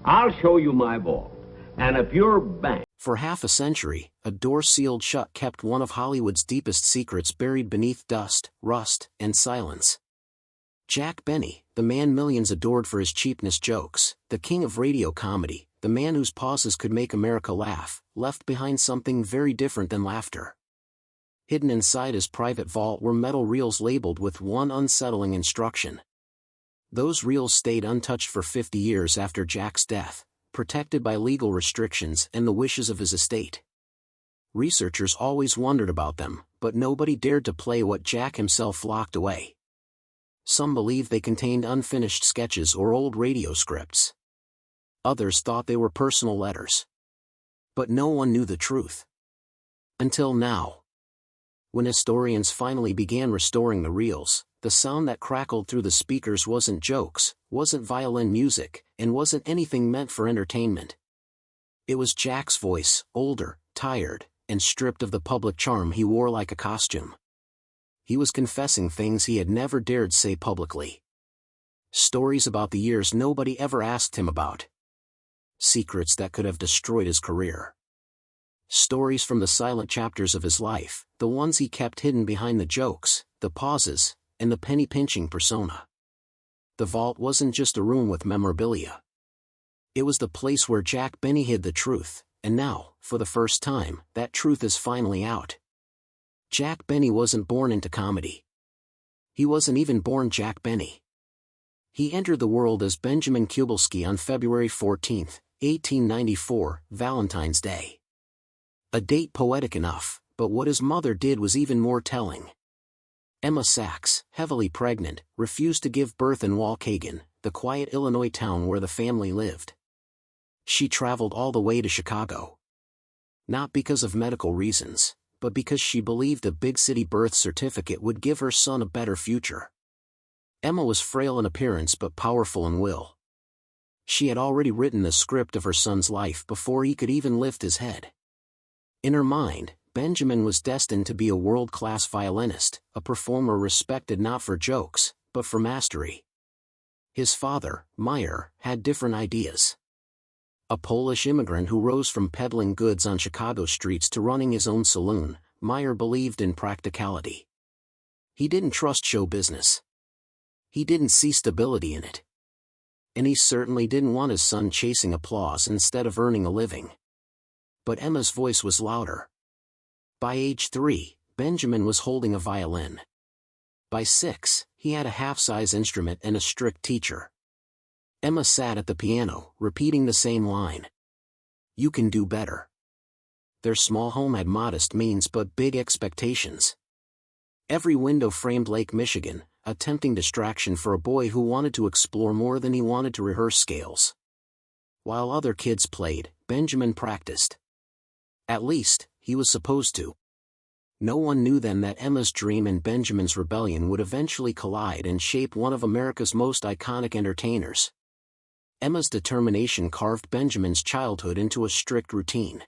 I'll show you my vault. And if your bank... For half a century, a door sealed shut kept one of Hollywood's deepest secrets buried beneath dust, rust, and silence. Jack Benny, the man millions adored for his cheapness jokes, the king of radio comedy, the man whose pauses could make America laugh, left behind something very different than laughter. Hidden inside his private vault were metal reels labeled with one unsettling instruction. Those reels stayed untouched for 50 years after Jack's death, protected by legal restrictions and the wishes of his estate. Researchers always wondered about them, but nobody dared to play what Jack himself locked away. Some believed they contained unfinished sketches or old radio scripts. Others thought they were personal letters. But no one knew the truth. Until now. When historians finally began restoring the reels, the sound that crackled through the speakers wasn't jokes, wasn't violin music, and wasn't anything meant for entertainment. It was Jack's voice, older, tired, and stripped of the public charm he wore like a costume. He was confessing things he had never dared say publicly. Stories about the years nobody ever asked him about. Secrets that could have destroyed his career. Stories from the silent chapters of his life, the ones he kept hidden behind the jokes, the pauses, and the penny-pinching persona. The vault wasn't just a room with memorabilia. It was the place where Jack Benny hid the truth, and now, for the first time, that truth is finally out. Jack Benny wasn't born into comedy. He wasn't even born Jack Benny. He entered the world as Benjamin Kubilski on February 14, 1894, Valentine's Day. A date poetic enough, but what his mother did was even more telling. Emma Sachs, heavily pregnant, refused to give birth in Waukegan, the quiet Illinois town where the family lived. She traveled all the way to Chicago. Not because of medical reasons, but because she believed a big city birth certificate would give her son a better future. Emma was frail in appearance but powerful in will. She had already written the script of her son's life before he could even lift his head. In her mind, Benjamin was destined to be a world-class violinist, a performer respected not for jokes, but for mastery. His father, Meyer, had different ideas. A Polish immigrant who rose from peddling goods on Chicago streets to running his own saloon, Meyer believed in practicality. He didn't trust show business. He didn't see stability in it. And he certainly didn't want his son chasing applause instead of earning a living. But Emma's voice was louder. By age 3, Benjamin was holding a violin. By 6, he had a half-size instrument and a strict teacher. Emma sat at the piano, repeating the same line. "You can do better." Their small home had modest means but big expectations. Every window framed Lake Michigan, a tempting distraction for a boy who wanted to explore more than he wanted to rehearse scales. While other kids played, Benjamin practiced. At least, he was supposed to. No one knew then that Emma's dream and Benjamin's rebellion would eventually collide and shape one of America's most iconic entertainers. Emma's determination carved Benjamin's childhood into a strict routine.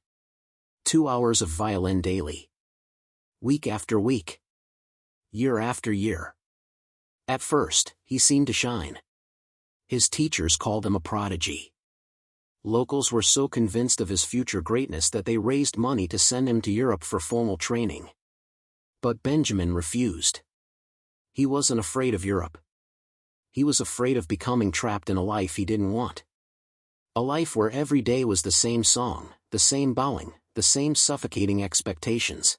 2 hours of violin daily. Week after week. Year after year. At first, he seemed to shine. His teachers called him a prodigy. Locals were so convinced of his future greatness that they raised money to send him to Europe for formal training. But Benjamin refused. He wasn't afraid of Europe. He was afraid of becoming trapped in a life he didn't want. A life where every day was the same song, the same bowing, the same suffocating expectations.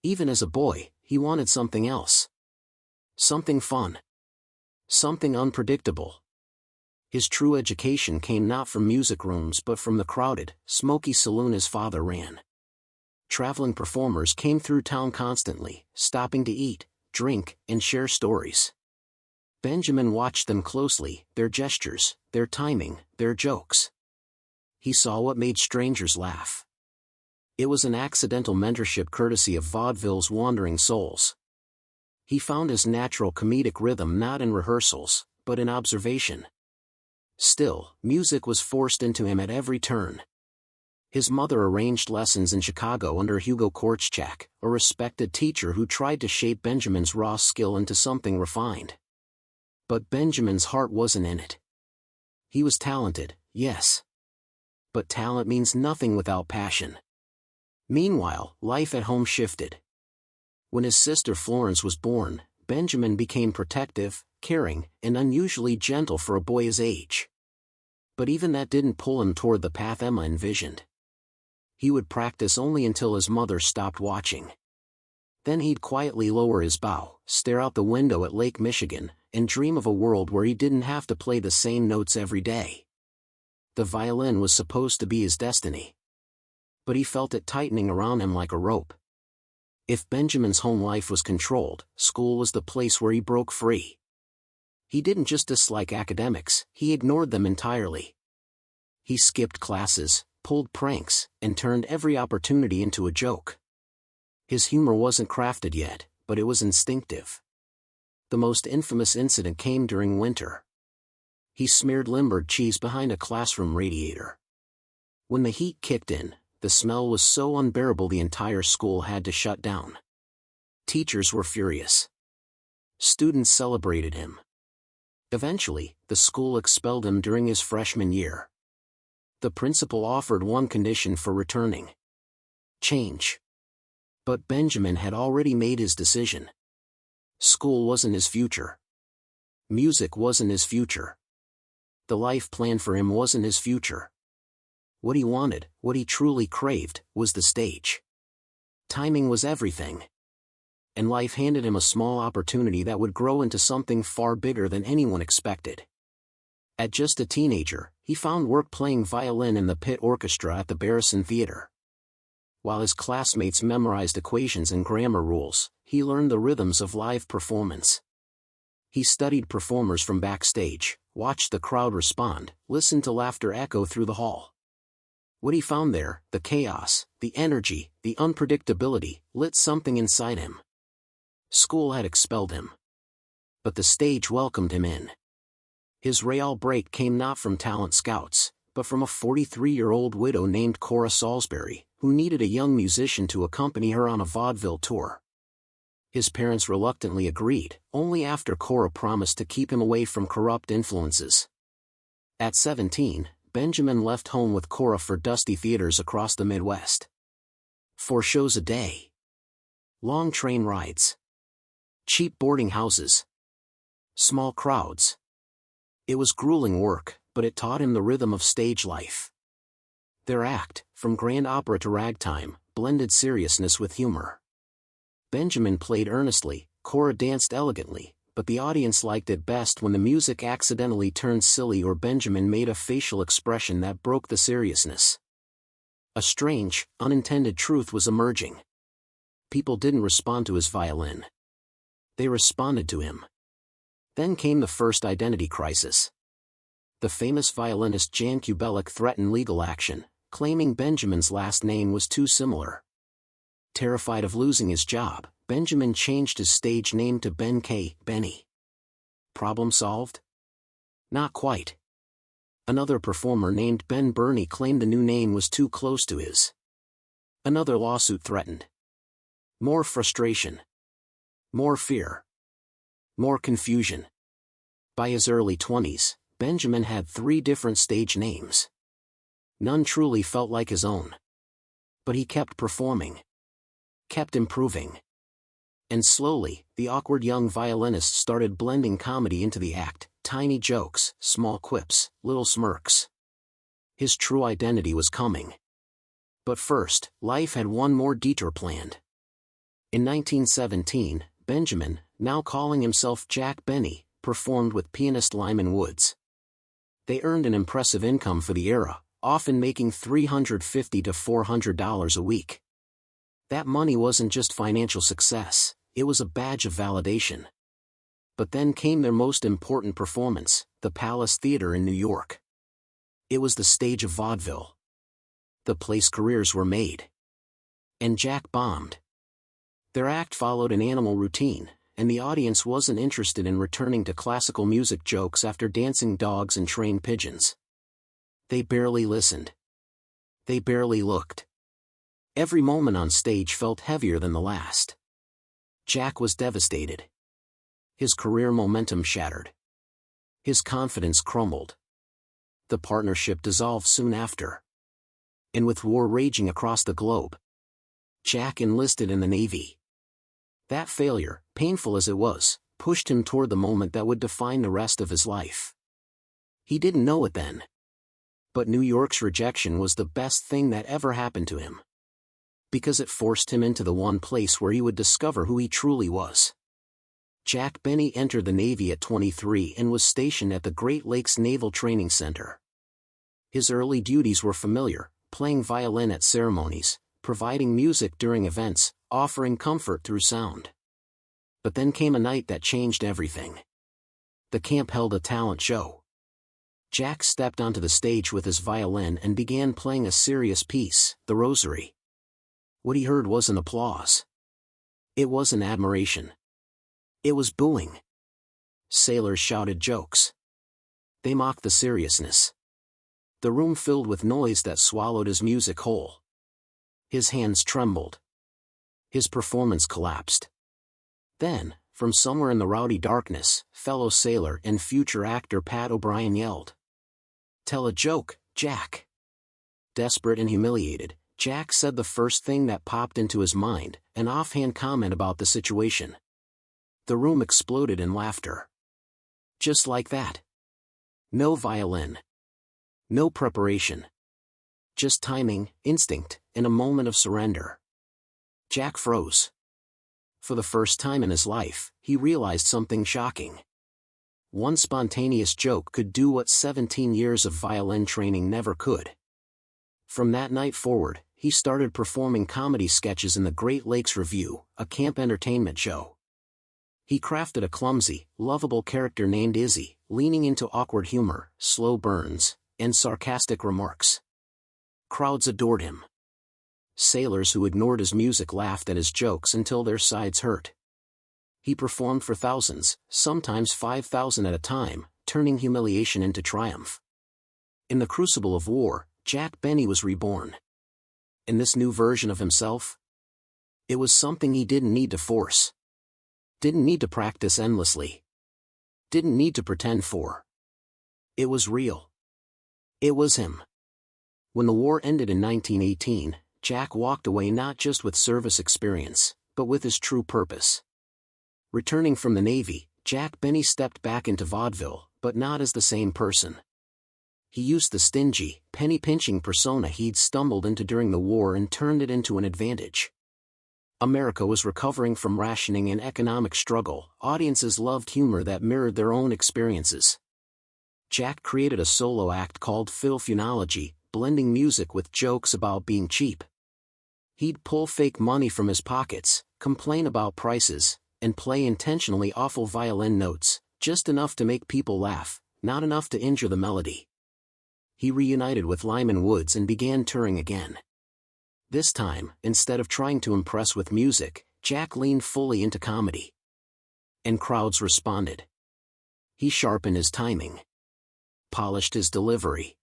Even as a boy, he wanted something else. Something fun. Something unpredictable. His true education came not from music rooms but from the crowded, smoky saloon his father ran. Traveling performers came through town constantly, stopping to eat, drink, and share stories. Benjamin watched them closely, their gestures, their timing, their jokes. He saw what made strangers laugh. It was an accidental mentorship courtesy of vaudeville's wandering souls. He found his natural comedic rhythm not in rehearsals, but in observation. Still, music was forced into him at every turn. His mother arranged lessons in Chicago under Hugo Korczak, a respected teacher who tried to shape Benjamin's raw skill into something refined. But Benjamin's heart wasn't in it. He was talented, yes. But talent means nothing without passion. Meanwhile, life at home shifted. When his sister Florence was born, Benjamin became protective, caring, and unusually gentle for a boy his age. But even that didn't pull him toward the path Emma envisioned. He would practice only until his mother stopped watching. Then he'd quietly lower his bow, stare out the window at Lake Michigan, and dream of a world where he didn't have to play the same notes every day. The violin was supposed to be his destiny. But he felt it tightening around him like a rope. If Benjamin's home life was controlled, school was the place where he broke free. He didn't just dislike academics, he ignored them entirely. He skipped classes, pulled pranks, and turned every opportunity into a joke. His humor wasn't crafted yet, but it was instinctive. The most infamous incident came during winter. He smeared Limburg cheese behind a classroom radiator. When the heat kicked in, the smell was so unbearable the entire school had to shut down. Teachers were furious. Students celebrated him. Eventually, the school expelled him during his freshman year. The principal offered one condition for returning: change. But Benjamin had already made his decision. School wasn't his future. Music wasn't his future. The life planned for him wasn't his future. What he wanted, what he truly craved, was the stage. Timing was everything. And life handed him a small opportunity that would grow into something far bigger than anyone expected. At just a teenager, he found work playing violin in the pit orchestra at the Barrison Theater. While his classmates memorized equations and grammar rules, he learned the rhythms of live performance. He studied performers from backstage, watched the crowd respond, listened to laughter echo through the hall. What he found there, the chaos, the energy, the unpredictability, lit something inside him. School had expelled him. But the stage welcomed him in. His real break came not from talent scouts, but from a 43-year-old widow named Cora Salisbury, who needed a young musician to accompany her on a vaudeville tour. His parents reluctantly agreed, only after Cora promised to keep him away from corrupt influences. At 17, Benjamin left home with Cora for dusty theaters across the Midwest. 4 shows a day. Long train rides. Cheap boarding houses. Small crowds. It was grueling work, but it taught him the rhythm of stage life. Their act, from grand opera to ragtime, blended seriousness with humor. Benjamin played earnestly, Cora danced elegantly, but the audience liked it best when the music accidentally turned silly or Benjamin made a facial expression that broke the seriousness. A strange, unintended truth was emerging. People didn't respond to his violin. They responded to him. Then came the first identity crisis. The famous violinist Jan Kubelik threatened legal action, claiming Benjamin's last name was too similar. Terrified of losing his job, Benjamin changed his stage name to Ben K. Benny. Problem solved? Not quite. Another performer named Ben Burney claimed the new name was too close to his. Another lawsuit threatened. More frustration. More fear. More confusion. By his early 20s, Benjamin had 3 different stage names. None truly felt like his own. But he kept performing. Kept improving. And slowly, the awkward young violinist started blending comedy into the act, tiny jokes, small quips, little smirks. His true identity was coming. But first, life had one more detour planned. In 1917, Benjamin, now calling himself Jack Benny, performed with pianist Lyman Woods. They earned an impressive income for the era, often making $350 to $400 a week. That money wasn't just financial success, it was a badge of validation. But then came their most important performance, the Palace Theater in New York. It was the stage of vaudeville. The place careers were made. And Jack bombed. Their act followed an animal routine, and the audience wasn't interested in returning to classical music jokes after dancing dogs and trained pigeons. They barely listened. They barely looked. Every moment on stage felt heavier than the last. Jack was devastated. His career momentum shattered. His confidence crumbled. The partnership dissolved soon after. And with war raging across the globe, Jack enlisted in the Navy. That failure, painful as it was, pushed him toward the moment that would define the rest of his life. He didn't know it then. But New York's rejection was the best thing that ever happened to him. Because it forced him into the one place where he would discover who he truly was. Jack Benny entered the Navy at 23 and was stationed at the Great Lakes Naval Training Center. His early duties were familiar, playing violin at ceremonies, providing music during events, offering comfort through sound. But then came a night that changed everything. The camp held a talent show. Jack stepped onto the stage with his violin and began playing a serious piece, The Rosary. What he heard wasn't applause. It wasn't admiration. It was booing. Sailors shouted jokes. They mocked the seriousness. The room filled with noise that swallowed his music whole. His hands trembled. His performance collapsed. Then, from somewhere in the rowdy darkness, fellow sailor and future actor Pat O'Brien yelled, "Tell a joke, Jack." Desperate and humiliated, Jack said the first thing that popped into his mind, an offhand comment about the situation. The room exploded in laughter. Just like that. No violin. No preparation. Just timing, instinct, and a moment of surrender. Jack froze. For the first time in his life, he realized something shocking. One spontaneous joke could do what 17 years of violin training never could. From that night forward, he started performing comedy sketches in the Great Lakes Review, a camp entertainment show. He crafted a clumsy, lovable character named Izzy, leaning into awkward humor, slow burns, and sarcastic remarks. Crowds adored him. Sailors who ignored his music laughed at his jokes until their sides hurt. He performed for thousands, sometimes 5,000 at a time, turning humiliation into triumph. In the crucible of war, Jack Benny was reborn. In this new version of himself, it was something he didn't need to force. Didn't need to practice endlessly. Didn't need to pretend for. It was real. It was him. When the war ended in 1918, Jack walked away not just with service experience, but with his true purpose. Returning from the Navy, Jack Benny stepped back into vaudeville, but not as the same person. He used the stingy, penny-pinching persona he'd stumbled into during the war and turned it into an advantage. America was recovering from rationing and economic struggle. Audiences loved humor that mirrored their own experiences. Jack created a solo act called Filfunology, blending music with jokes about being cheap. He'd pull fake money from his pockets, complain about prices, and play intentionally awful violin notes, just enough to make people laugh, not enough to injure the melody. He reunited with Lyman Woods and began touring again. This time, instead of trying to impress with music, Jack leaned fully into comedy. And crowds responded. He sharpened his timing. Polished his delivery.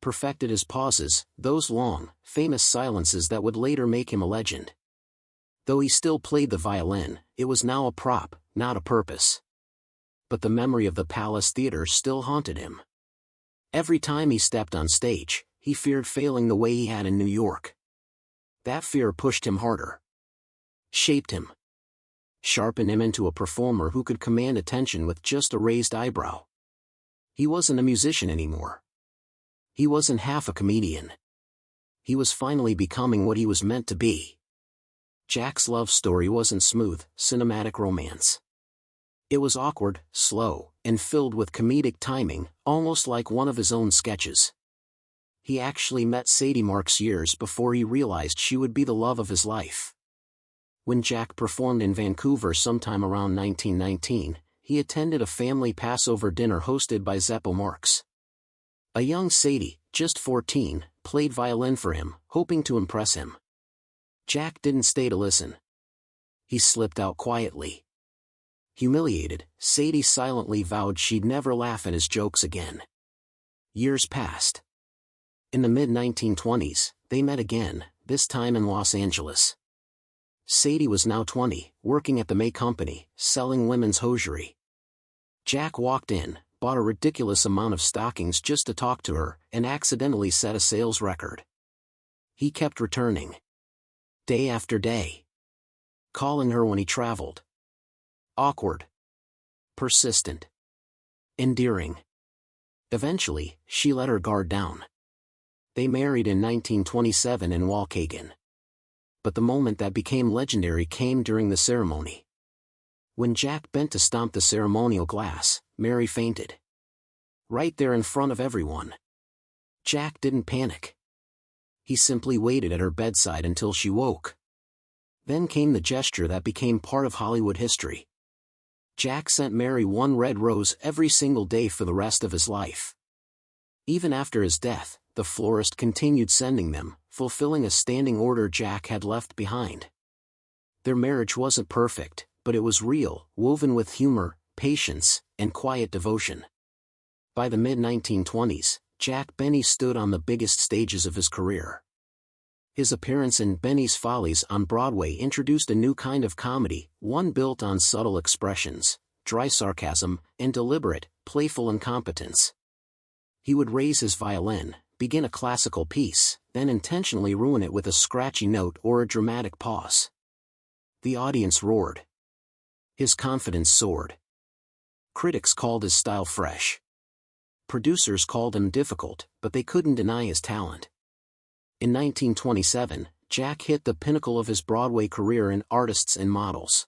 Perfected his pauses, those long, famous silences that would later make him a legend. Though he still played the violin, it was now a prop, not a purpose. But the memory of the Palace Theater still haunted him. Every time he stepped on stage, he feared failing the way he had in New York. That fear pushed him harder. Shaped him. Sharpened him into a performer who could command attention with just a raised eyebrow. He wasn't a musician anymore. He wasn't half a comedian. He was finally becoming what he was meant to be. Jack's love story wasn't smooth, cinematic romance. It was awkward, slow, and filled with comedic timing, almost like one of his own sketches. He actually met Sadie Marks years before he realized she would be the love of his life. When Jack performed in Vancouver sometime around 1919, he attended a family Passover dinner hosted by Zeppo Marks. A young Sadie, just 14, played violin for him, hoping to impress him. Jack didn't stay to listen. He slipped out quietly. Humiliated, Sadie silently vowed she'd never laugh at his jokes again. Years passed. In the mid-1920s, they met again, this time in Los Angeles. Sadie was now 20, working at the May Company, selling women's hosiery. Jack walked in, bought a ridiculous amount of stockings just to talk to her, and accidentally set a sales record. He kept returning. Day after day. Calling her when he traveled. Awkward. Persistent. Endearing. Eventually, she let her guard down. They married in 1927 in Waukegan. But the moment that became legendary came during the ceremony. When Jack bent to stomp the ceremonial glass, Mary fainted. Right there in front of everyone. Jack didn't panic. He simply waited at her bedside until she woke. Then came the gesture that became part of Hollywood history. Jack sent Mary one red rose every single day for the rest of his life. Even after his death, the florist continued sending them, fulfilling a standing order Jack had left behind. Their marriage wasn't perfect, but it was real, woven with humor, patience, and quiet devotion. By the mid-1920s, Jack Benny stood on the biggest stages of his career. His appearance in Benny's Follies on Broadway introduced a new kind of comedy, one built on subtle expressions, dry sarcasm, and deliberate, playful incompetence. He would raise his violin, begin a classical piece, then intentionally ruin it with a scratchy note or a dramatic pause. The audience roared. His confidence soared. Critics called his style fresh. Producers called him difficult, but they couldn't deny his talent. In 1927, Jack hit the pinnacle of his Broadway career in Artists and Models.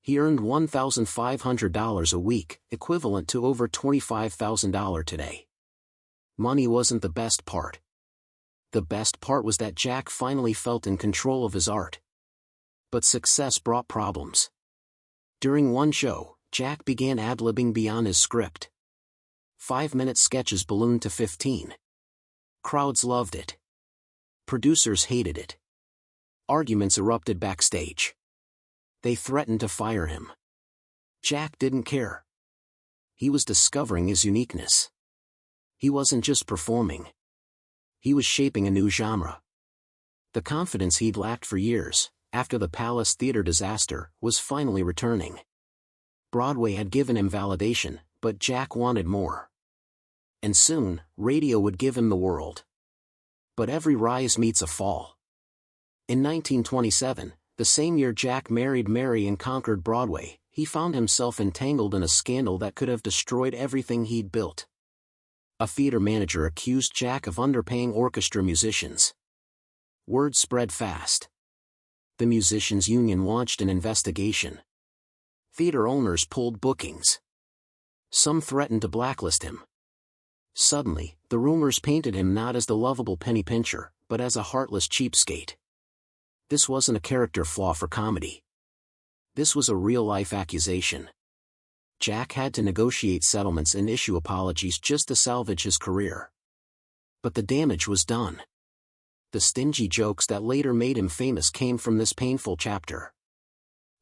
He earned $1,500 a week, equivalent to over $25,000 today. Money wasn't the best part. The best part was that Jack finally felt in control of his art. But success brought problems. During one show, Jack began ad-libbing beyond his script. 5-minute sketches ballooned to 15. Crowds loved it. Producers hated it. Arguments erupted backstage. They threatened to fire him. Jack didn't care. He was discovering his uniqueness. He wasn't just performing. He was shaping a new genre. The confidence he'd lacked for years, after the Palace Theater disaster, was finally returning. Broadway had given him validation, but Jack wanted more. And soon, radio would give him the world. But every rise meets a fall. In 1927, the same year Jack married Mary and conquered Broadway, he found himself entangled in a scandal that could have destroyed everything he'd built. A theater manager accused Jack of underpaying orchestra musicians. Word spread fast. The musicians' union launched an investigation. Theater owners pulled bookings. Some threatened to blacklist him. Suddenly, the rumors painted him not as the lovable penny pincher, but as a heartless cheapskate. This wasn't a character flaw for comedy. This was a real-life accusation. Jack had to negotiate settlements and issue apologies just to salvage his career. But the damage was done. The stingy jokes that later made him famous came from this painful chapter.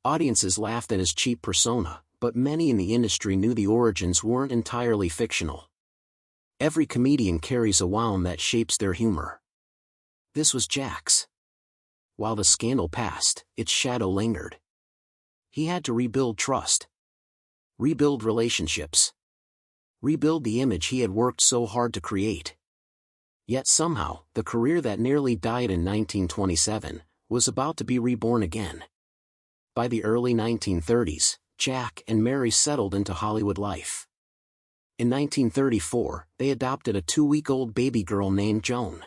Audiences laughed at his cheap persona, but many in the industry knew the origins weren't entirely fictional. Every comedian carries a wound that shapes their humor. This was Jack's. While the scandal passed, its shadow lingered. He had to rebuild trust. Rebuild relationships. Rebuild the image he had worked so hard to create. Yet somehow, the career that nearly died in 1927 was about to be reborn again. By the early 1930s, Jack and Mary settled into Hollywood life. In 1934, they adopted a 2-week-old baby girl named Joan.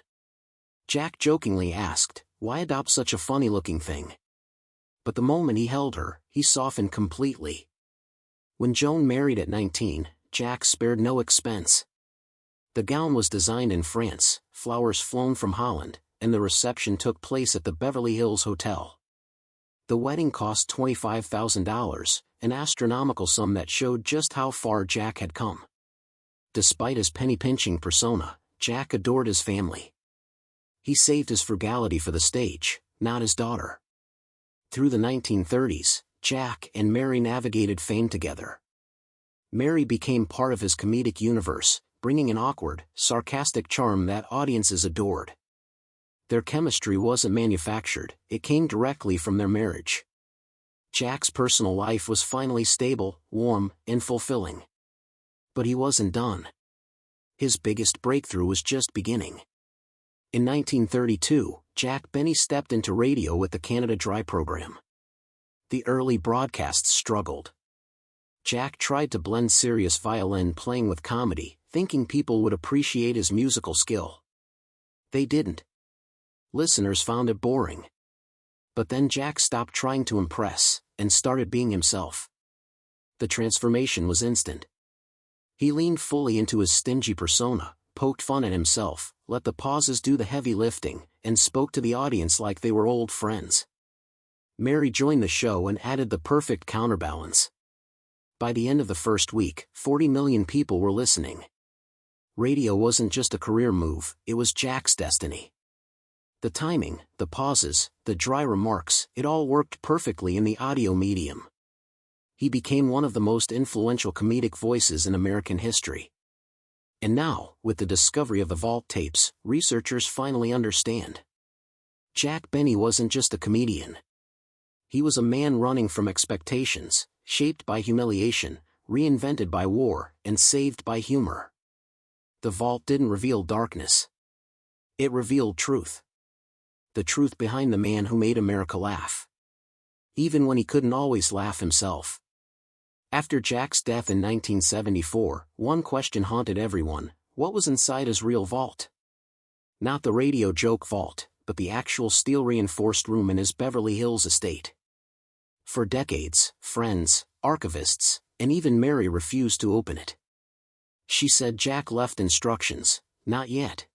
Jack jokingly asked, "Why adopt such a funny-looking thing?" But the moment he held her, he softened completely. When Joan married at 19, Jack spared no expense. The gown was designed in France, flowers flown from Holland, and the reception took place at the Beverly Hills Hotel. The wedding cost $25,000, an astronomical sum that showed just how far Jack had come. Despite his penny-pinching persona, Jack adored his family. He saved his frugality for the stage, not his daughter. Through the 1930s, Jack and Mary navigated fame together. Mary became part of his comedic universe, bringing an awkward, sarcastic charm that audiences adored. Their chemistry wasn't manufactured, it came directly from their marriage. Jack's personal life was finally stable, warm, and fulfilling. But he wasn't done. His biggest breakthrough was just beginning. In 1932, Jack Benny stepped into radio with the Canada Dry program. The early broadcasts struggled. Jack tried to blend serious violin playing with comedy, thinking people would appreciate his musical skill. They didn't. Listeners found it boring. But then Jack stopped trying to impress, and started being himself. The transformation was instant. He leaned fully into his stingy persona, poked fun at himself, let the pauses do the heavy lifting, and spoke to the audience like they were old friends. Mary joined the show and added the perfect counterbalance. By the end of the first week, 40 million people were listening. Radio wasn't just a career move, it was Jack's destiny. The timing, the pauses, the dry remarks, it all worked perfectly in the audio medium. He became one of the most influential comedic voices in American history. And now, with the discovery of the vault tapes, researchers finally understand. Jack Benny wasn't just a comedian. He was a man running from expectations, shaped by humiliation, reinvented by war, and saved by humor. The vault didn't reveal darkness. It revealed truth. The truth behind the man who made America laugh. Even when he couldn't always laugh himself. After Jack's death in 1974, one question haunted everyone: what was inside his real vault? Not the radio joke vault, but the actual steel-reinforced room in his Beverly Hills estate. For decades, friends, archivists, and even Mary refused to open it. She said Jack left instructions: not yet.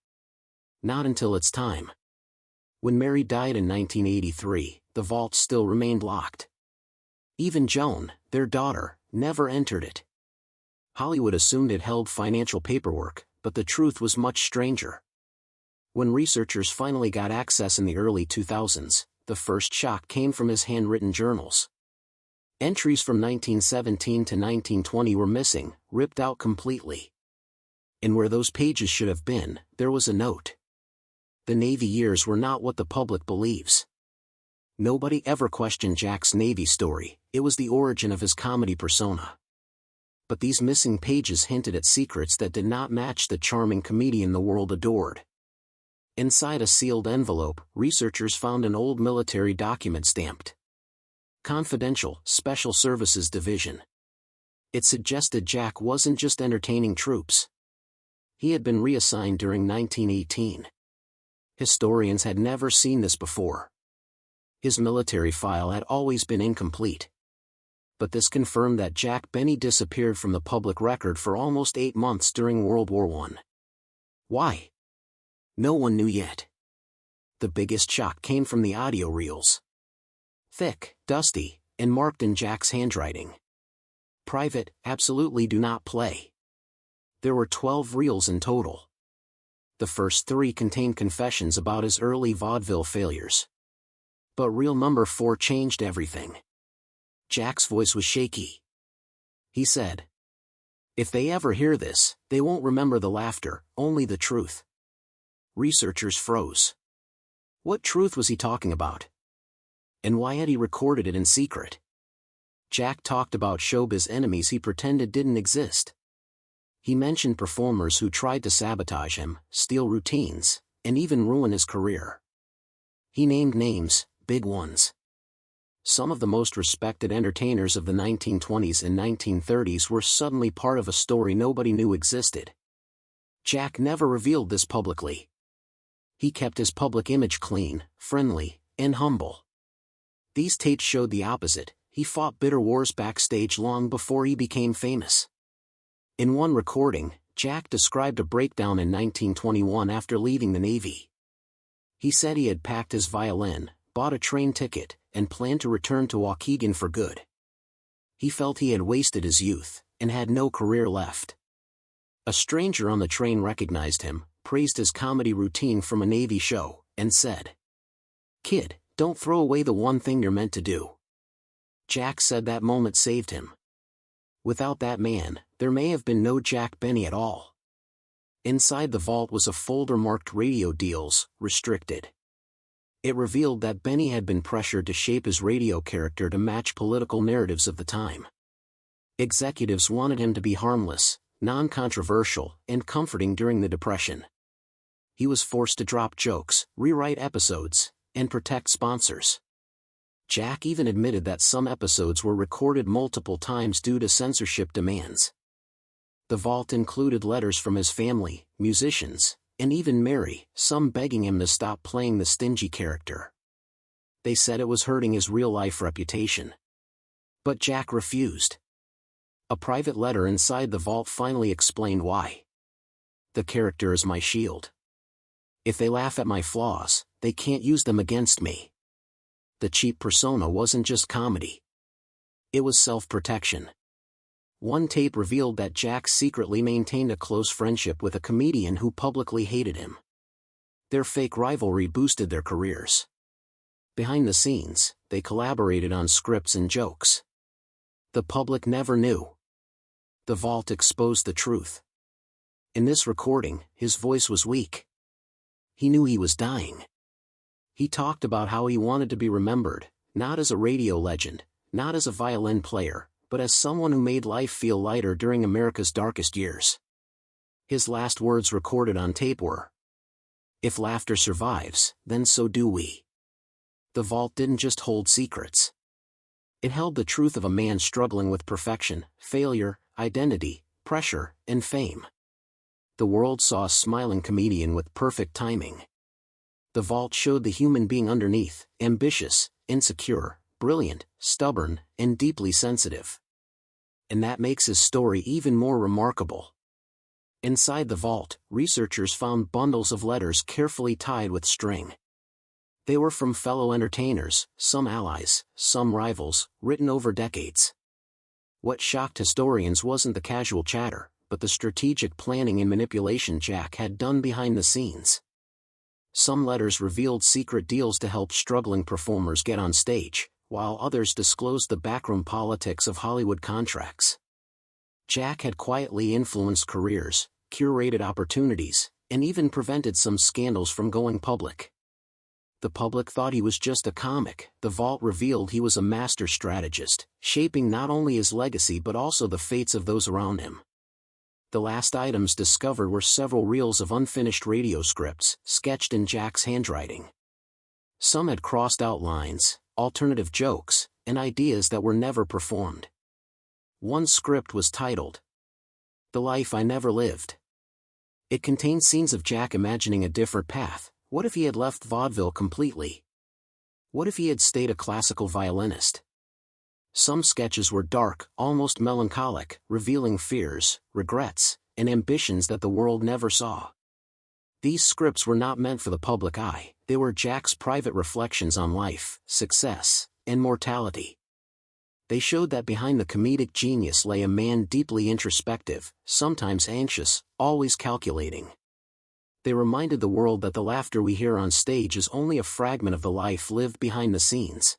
Not until it's time. When Mary died in 1983, the vault still remained locked. Even Joan, their daughter, never entered it. Hollywood assumed it held financial paperwork, but the truth was much stranger. When researchers finally got access in the early 2000s, the first shock came from his handwritten journals. Entries from 1917 to 1920 were missing, ripped out completely. And where those pages should have been, there was a note. The Navy years were not what the public believes. Nobody ever questioned Jack's Navy story, it was the origin of his comedy persona. But these missing pages hinted at secrets that did not match the charming comedian the world adored. Inside a sealed envelope, researchers found an old military document stamped "Confidential, Special Services Division." It suggested Jack wasn't just entertaining troops. He had been reassigned during 1918. Historians had never seen this before. His military file had always been incomplete. But this confirmed that Jack Benny disappeared from the public record for almost 8 months during World War I. Why? No one knew yet. The biggest shock came from the audio reels. Thick, dusty, and marked in Jack's handwriting. Private, absolutely do not play. There were 12 reels in total. The first 3 contained confessions about his early vaudeville failures. But reel number 4 changed everything. Jack's voice was shaky. He said, "If they ever hear this, they won't remember the laughter, only the truth." Researchers froze. What truth was he talking about? And why had he recorded it in secret? Jack talked about showbiz enemies he pretended didn't exist. He mentioned performers who tried to sabotage him, steal routines, and even ruin his career. He named names, big ones. Some of the most respected entertainers of the 1920s and 1930s were suddenly part of a story nobody knew existed. Jack never revealed this publicly. He kept his public image clean, friendly, and humble. These tapes showed the opposite. He fought bitter wars backstage long before he became famous. In one recording, Jack described a breakdown in 1921 after leaving the Navy. He said he had packed his violin, bought a train ticket, and planned to return to Waukegan for good. He felt he had wasted his youth, and had no career left. A stranger on the train recognized him, praised his comedy routine from a Navy show, and said, "Kid, don't throw away the one thing you're meant to do." Jack said that moment saved him. Without that man, there may have been no Jack Benny at all. Inside the vault was a folder marked "Radio Deals, Restricted." It revealed that Benny had been pressured to shape his radio character to match political narratives of the time. Executives wanted him to be harmless, non-controversial, and comforting during the Depression. He was forced to drop jokes, rewrite episodes, and protect sponsors. Jack even admitted that some episodes were recorded multiple times due to censorship demands. The vault included letters from his family, musicians, and even Mary, some begging him to stop playing the stingy character. They said it was hurting his real-life reputation. But Jack refused. A private letter inside the vault finally explained why. "The character is my shield. If they laugh at my flaws, they can't use them against me." The cheap persona wasn't just comedy. It was self-protection. One tape revealed that Jack secretly maintained a close friendship with a comedian who publicly hated him. Their fake rivalry boosted their careers. Behind the scenes, they collaborated on scripts and jokes. The public never knew. The vault exposed the truth. In this recording, his voice was weak. He knew he was dying. He talked about how he wanted to be remembered, not as a radio legend, not as a violin player, but as someone who made life feel lighter during America's darkest years. His last words recorded on tape were, "If laughter survives, then so do we." The vault didn't just hold secrets. It held the truth of a man struggling with perfection, failure, identity, pressure, and fame. The world saw a smiling comedian with perfect timing. The vault showed the human being underneath, ambitious, insecure, brilliant, stubborn, and deeply sensitive. And that makes his story even more remarkable. Inside the vault, researchers found bundles of letters carefully tied with string. They were from fellow entertainers, some allies, some rivals, written over decades. What shocked historians wasn't the casual chatter, but the strategic planning and manipulation Jack had done behind the scenes. Some letters revealed secret deals to help struggling performers get on stage, while others disclosed the backroom politics of Hollywood contracts. Jack had quietly influenced careers, curated opportunities, and even prevented some scandals from going public. The public thought he was just a comic. The vault revealed he was a master strategist, shaping not only his legacy but also the fates of those around him. The last items discovered were several reels of unfinished radio scripts, sketched in Jack's handwriting. Some had crossed out lines, alternative jokes, and ideas that were never performed. One script was titled, "The Life I Never Lived." It contained scenes of Jack imagining a different path. What if he had left vaudeville completely? What if he had stayed a classical violinist? Some sketches were dark, almost melancholic, revealing fears, regrets, and ambitions that the world never saw. These scripts were not meant for the public eye. They were Jack's private reflections on life, success, and mortality. They showed that behind the comedic genius lay a man deeply introspective, sometimes anxious, always calculating. They reminded the world that the laughter we hear on stage is only a fragment of the life lived behind the scenes.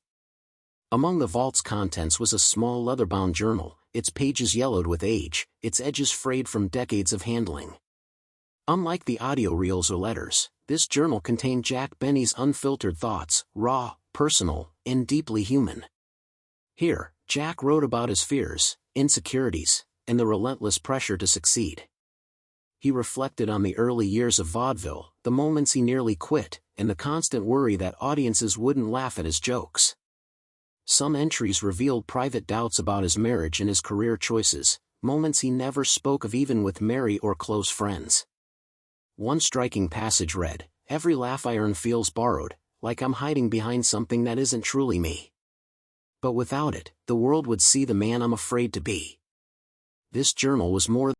Among the vault's contents was a small leather-bound journal, its pages yellowed with age, its edges frayed from decades of handling. Unlike the audio reels or letters, this journal contained Jack Benny's unfiltered thoughts, raw, personal, and deeply human. Here, Jack wrote about his fears, insecurities, and the relentless pressure to succeed. He reflected on the early years of vaudeville, the moments he nearly quit, and the constant worry that audiences wouldn't laugh at his jokes. Some entries revealed private doubts about his marriage and his career choices, moments he never spoke of even with Mary or close friends. One striking passage read, "Every laugh I earn feels borrowed, like I'm hiding behind something that isn't truly me. But without it, the world would see the man I'm afraid to be." This journal was more